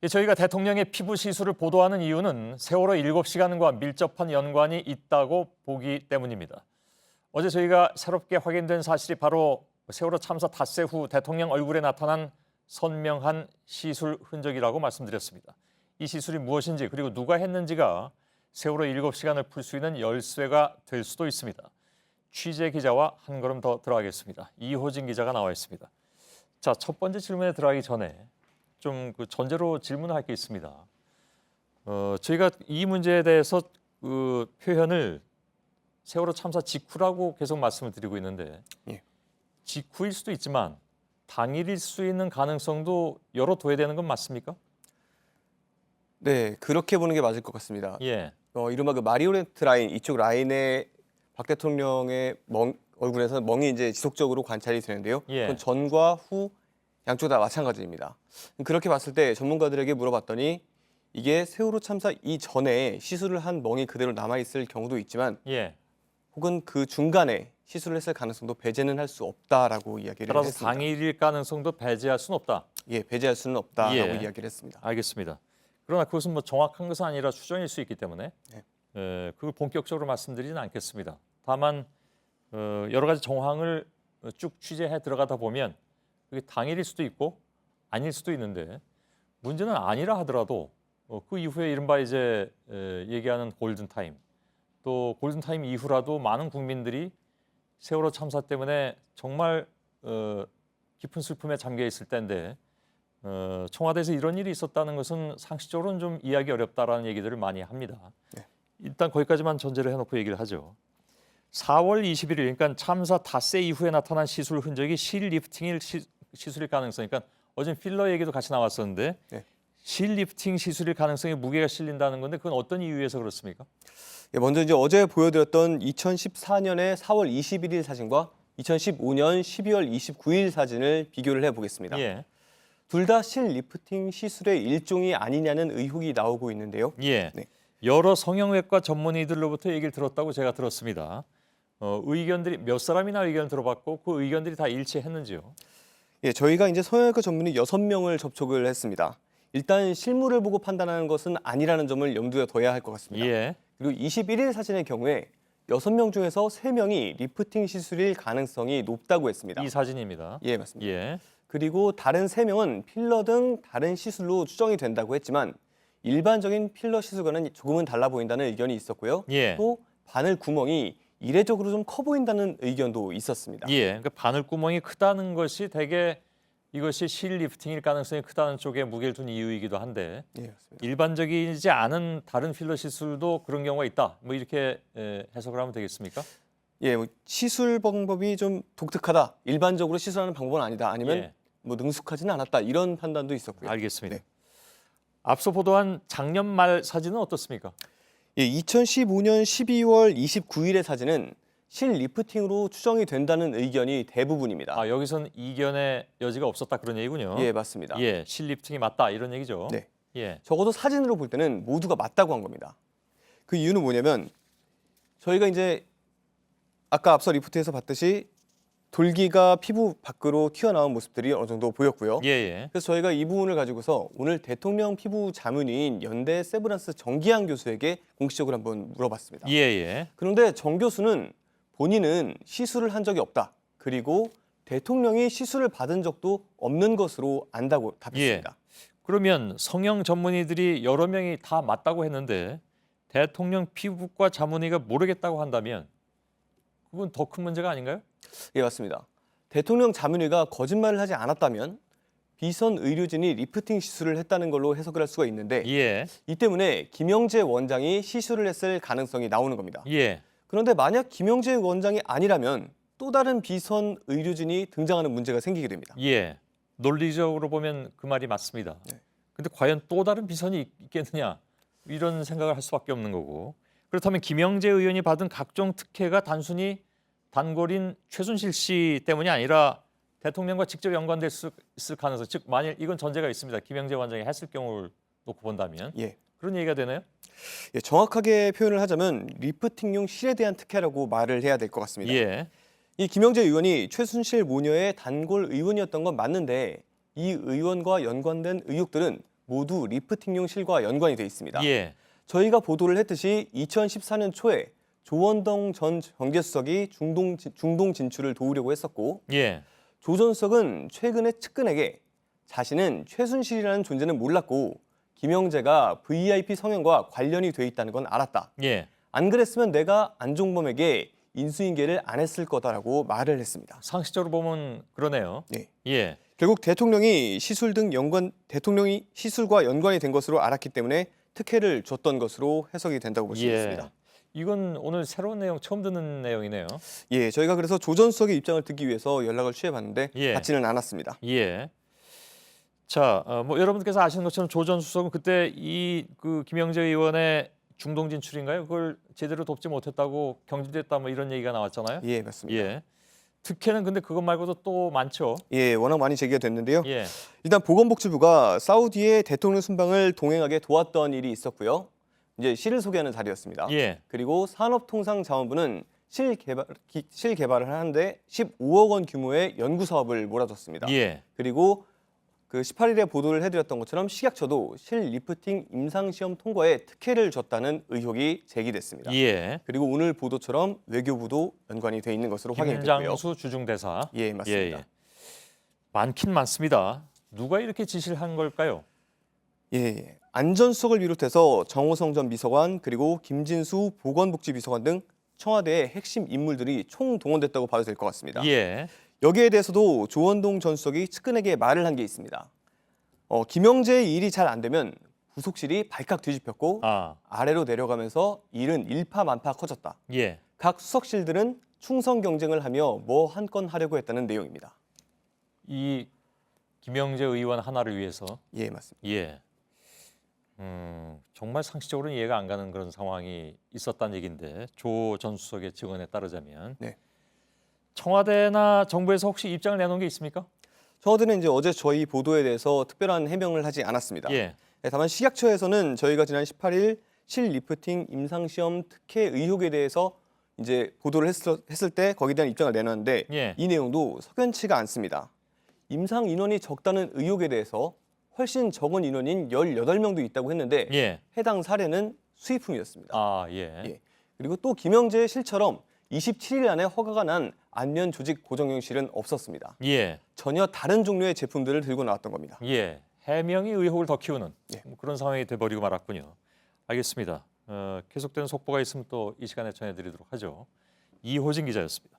저희가 대통령의 피부 시술을 보도하는 이유는 세월호 7시간과 밀접한 연관이 있다고 보기 때문입니다. 어제 저희가 새롭게 확인된 사실이 바로 세월호 참사 닷새 후 대통령 얼굴에 나타난 선명한 시술 흔적이라고 말씀드렸습니다. 이 시술이 무엇인지 그리고 누가 했는지가 세월호 7시간을 풀 수 있는 열쇠가 될 수도 있습니다. 취재 기자와 한 걸음 더 들어가겠습니다. 이호진 기자가 나와 있습니다. 자, 첫 번째 질문에 들어가기 전에 좀 전제로 질문을 할 게 있습니다. 저희가 이 문제에 대해서 표현을 세월호 참사 직후라고 계속 말씀을 드리고 있는데 직후일 수도 있지만 당일일 수 있는 가능성도 열어둬야 되는 건 맞습니까? 네, 그렇게 보는 게 맞을 것 같습니다. 예. 이른바 그 마리오네트 라인, 이쪽 라인에 박 대통령의 얼굴에서는 멍이 이제 지속적으로 관찰이 되는데요. 예. 그건 전과 후 양쪽 다 마찬가지입니다. 그렇게 봤을 때 전문가들에게 물어봤더니 이게 세월호 참사 이전에 시술을 한 멍이 그대로 남아있을 경우도 있지만 예. 혹은 그 중간에 시술을 했을 가능성도 배제는 할 수 없다라고 이야기를 따라서 했습니다. 당일일 가능성도 배제할 수는 없다. 예, 배제할 수는 없다라고 예. 이야기를 했습니다. 알겠습니다. 그러나 그것은 뭐 정확한 것은 아니라 추정일 수 있기 때문에 그걸 본격적으로 말씀드리진 않겠습니다. 다만 여러 가지 정황을 쭉 취재해 들어가다 보면 그게 당일일 수도 있고 아닐 수도 있는데 문제는 아니라 하더라도 그 이후에 이른바 이제 얘기하는 골든타임 또 골든타임 이후라도 많은 국민들이 세월호 참사 때문에 정말 깊은 슬픔에 잠겨 있을 때인데 청와대에서 이런 일이 있었다는 것은 상식적으로는 좀 이해하기 어렵다라는 얘기들을 많이 합니다. 네. 일단 거기까지만 전제를 해놓고 얘기를 하죠. 4월 21일 그러니까 참사 닷새 이후에 나타난 시술 흔적이 실 리프팅 시술일 가능성. 그러니까 어제 필러 얘기도 같이 나왔었는데 실 리프팅 시술일 가능성에 무게가 실린다는 건데 그건 어떤 이유에서 그렇습니까? 예, 먼저 이제 어제 보여드렸던 2014년의 4월 21일 사진과 2015년 12월 29일 사진을 비교를 해보겠습니다. 예. 둘 다 실 리프팅 시술의 일종이 아니냐는 의혹이 나오고 있는데요. 예. 네. 여러 성형외과 전문의들로부터 얘기를 들었다고 제가 들었습니다. 의견들이 몇 사람이나 의견을 들어봤고 그 의견들이 다 일치했는지요? 예, 저희가 이제 성형외과 전문의 6명을 접촉을 했습니다. 일단 실물을 보고 판단하는 것은 아니라는 점을 염두에 둬야 할 것 같습니다. 예. 그리고 21일 사진의 경우에 6명 중에서 3명이 리프팅 시술일 가능성이 높다고 했습니다. 이 사진입니다. 예, 맞습니다. 예. 그리고 다른 3명은 필러 등 다른 시술로 추정이 된다고 했지만 일반적인 필러 시술과는 조금은 달라 보인다는 의견이 있었고요. 예. 또 바늘 구멍이 이례적으로 좀 커 보인다는 의견도 있었습니다. 예. 그러니까 바늘 구멍이 크다는 것이 대개 이것이 실 리프팅일 가능성이 크다는 쪽에 무게를 둔 이유이기도 한데 예, 맞습니다. 일반적이지 않은 다른 필러 시술도 그런 경우가 있다. 뭐 이렇게 해석을 하면 되겠습니까? 예, 뭐 시술 방법이 좀 독특하다. 일반적으로 시술하는 방법은 아니다. 아니면 예. 뭐 능숙하지는 않았다. 이런 판단도 있었고요. 알겠습니다. 네. 앞서 보도한 작년 말 사진은 어떻습니까? 예, 2015년 12월 29일의 사진은 실 리프팅으로 추정이 된다는 의견이 대부분입니다. 아, 여기선 이견의 여지가 없었다 그런 얘기군요. 예, 맞습니다. 예, 실 리프팅이 맞다 이런 얘기죠. 네. 예. 적어도 사진으로 볼 때는 모두가 맞다고 한 겁니다. 그 이유는 뭐냐면 저희가 이제 아까 앞서 리포트에서 봤듯이 돌기가 피부 밖으로 튀어나온 모습들이 어느 정도 보였고요. 예, 예. 그래서 저희가 이 부분을 가지고서 오늘 대통령 피부 자문의인 연대 세브란스 정기한 교수에게 공식적으로 한번 물어봤습니다. 예, 예. 그런데 정 교수는 본인은 시술을 한 적이 없다. 그리고 대통령이 시술을 받은 적도 없는 것으로 안다고 답했습니다. 그러면 성형 전문의들이 여러 명이 다 맞다고 했는데 대통령 피부과 자문의가 모르겠다고 한다면 그건 더 큰 문제가 아닌가요? 예, 맞습니다. 대통령 자문의가 거짓말을 하지 않았다면 비선 의료진이 리프팅 시술을 했다는 걸로 해석을 할 수가 있는데 예. 이 때문에 김영재 원장이 시술을 했을 가능성이 나오는 겁니다. 예. 그런데 만약 김영재 원장이 아니라면 또 다른 비선 의료진이 등장하는 문제가 생기게 됩니다. 예. 논리적으로 보면 그 말이 맞습니다. 네. 근데 과연 또 다른 비선이 있겠느냐 이런 생각을 할 수밖에 없는 거고 그렇다면 김영재 의원이 받은 각종 특혜가 단순히 단골인 최순실 씨 때문이 아니라 대통령과 직접 연관될 수 있을 가능성 즉 만일 이건 전제가 있습니다. 김영재 원장이 했을 경우를 놓고 본다면 예. 그런 얘기가 되나요? 예, 정확하게 표현을 하자면 리프팅용 실에 대한 특혜라고 말을 해야 될 것 같습니다. 예. 이 김영재 의원이 최순실 모녀의 단골 의원이었던 건 맞는데 이 의원과 연관된 의혹들은 모두 리프팅용 실과 연관이 돼 있습니다. 예. 저희가 보도를 했듯이 2014년 초에 조원동 전 정계수석이 중동 진출을 도우려고 했었고 예. 조 전 수석은 최근에 측근에게 자신은 최순실이라는 존재는 몰랐고 김영재가 VIP 성형과 관련이 돼 있다는 건 알았다. 예. 안 그랬으면 내가 안종범에게 인수인계를 안 했을 거다라고 말을 했습니다. 상식적으로 보면 그러네요. 네. 예. 결국 대통령이 시술과 연관이 된 것으로 알았기 때문에 특혜를 줬던 것으로 해석이 된다고 볼 수 있습니다. 이건 오늘 새로운 내용 처음 듣는 내용이네요. 예, 저희가 그래서 조 전 수석의 입장을 듣기 위해서 연락을 취해봤는데 예. 받지는 않았습니다. 예. 자, 뭐 여러분께서 아시는 것처럼 조 전 수석은 그때 그 김영재 의원의 중동 진출인가요? 그걸 제대로 돕지 못했다고 경질됐다 뭐 이런 얘기가 나왔잖아요. 예, 맞습니다. 예. 특혜는 근데 그것 말고도 또 많죠. 예, 워낙 많이 제기가 됐는데요. 예. 일단 보건복지부가 사우디의 대통령 순방을 동행하게 도왔던 일이 있었고요. 이제 실을 소개하는 자리였습니다. 예. 그리고 산업통상자원부는 실 개발을 하는데 15억 원 규모의 연구 사업을 몰아줬습니다. 예. 그리고 그 18일에 보도를 해드렸던 것처럼 식약처도 실 리프팅 임상시험 통과에 특혜를 줬다는 의혹이 제기됐습니다. 예. 그리고 오늘 보도처럼 외교부도 연관이 돼 있는 것으로 확인됐고요. 김장수 주중대사. 예, 맞습니다. 많긴 많습니다. 누가 이렇게 지시를 한 걸까요? 예, 안전수석을 비롯해서 정호성 전 비서관 그리고 김진수 보건복지비서관 등 청와대의 핵심 인물들이 총동원됐다고 봐도 될 것 같습니다. 예. 여기에 대해서도 조원동 전 수석이 측근에게 말을 한 게 있습니다. 김영재의 일이 잘 안 되면 부속실이 발칵 뒤집혔고 아래로 내려가면서 일은 일파만파 커졌다. 예. 각 수석실들은 충성 경쟁을 하며 뭐 한 건 하려고 했다는 내용입니다. 이 김영재 의원 하나를 위해서. 예, 맞습니다. 예. 정말 상식적으로는 이해가 안 가는 그런 상황이 있었다는 얘기인데 조 전 수석의 증언에 따르자면 네. 청와대나 정부에서 혹시 입장을 내놓은 게 있습니까? 청와대는 이제 어제 저희 보도에 대해서 특별한 해명을 하지 않았습니다. 예. 네, 다만 식약처에서는 저희가 지난 18일 실 리프팅 임상시험 특혜 의혹에 대해서 이제 보도를 했을 때 거기에 대한 입장을 내놨는데 예. 이 내용도 석연치가 않습니다. 임상 인원이 적다는 의혹에 대해서 훨씬 적은 인원인 18명도 있다고 했는데 예. 해당 사례는 수의품이었습니다. 예. 예. 그리고 또 김영재 실처럼 27일 안에 허가가 난 안면 조직 고정형실은 없었습니다. 예. 전혀 다른 종류의 제품들을 들고 나왔던 겁니다. 예. 해명이 의혹을 더 키우는 예. 뭐 그런 상황이 돼버리고 말았군요. 알겠습니다. 계속되는 속보가 있으면 또 이 시간에 전해드리도록 하죠. 이호진 기자였습니다.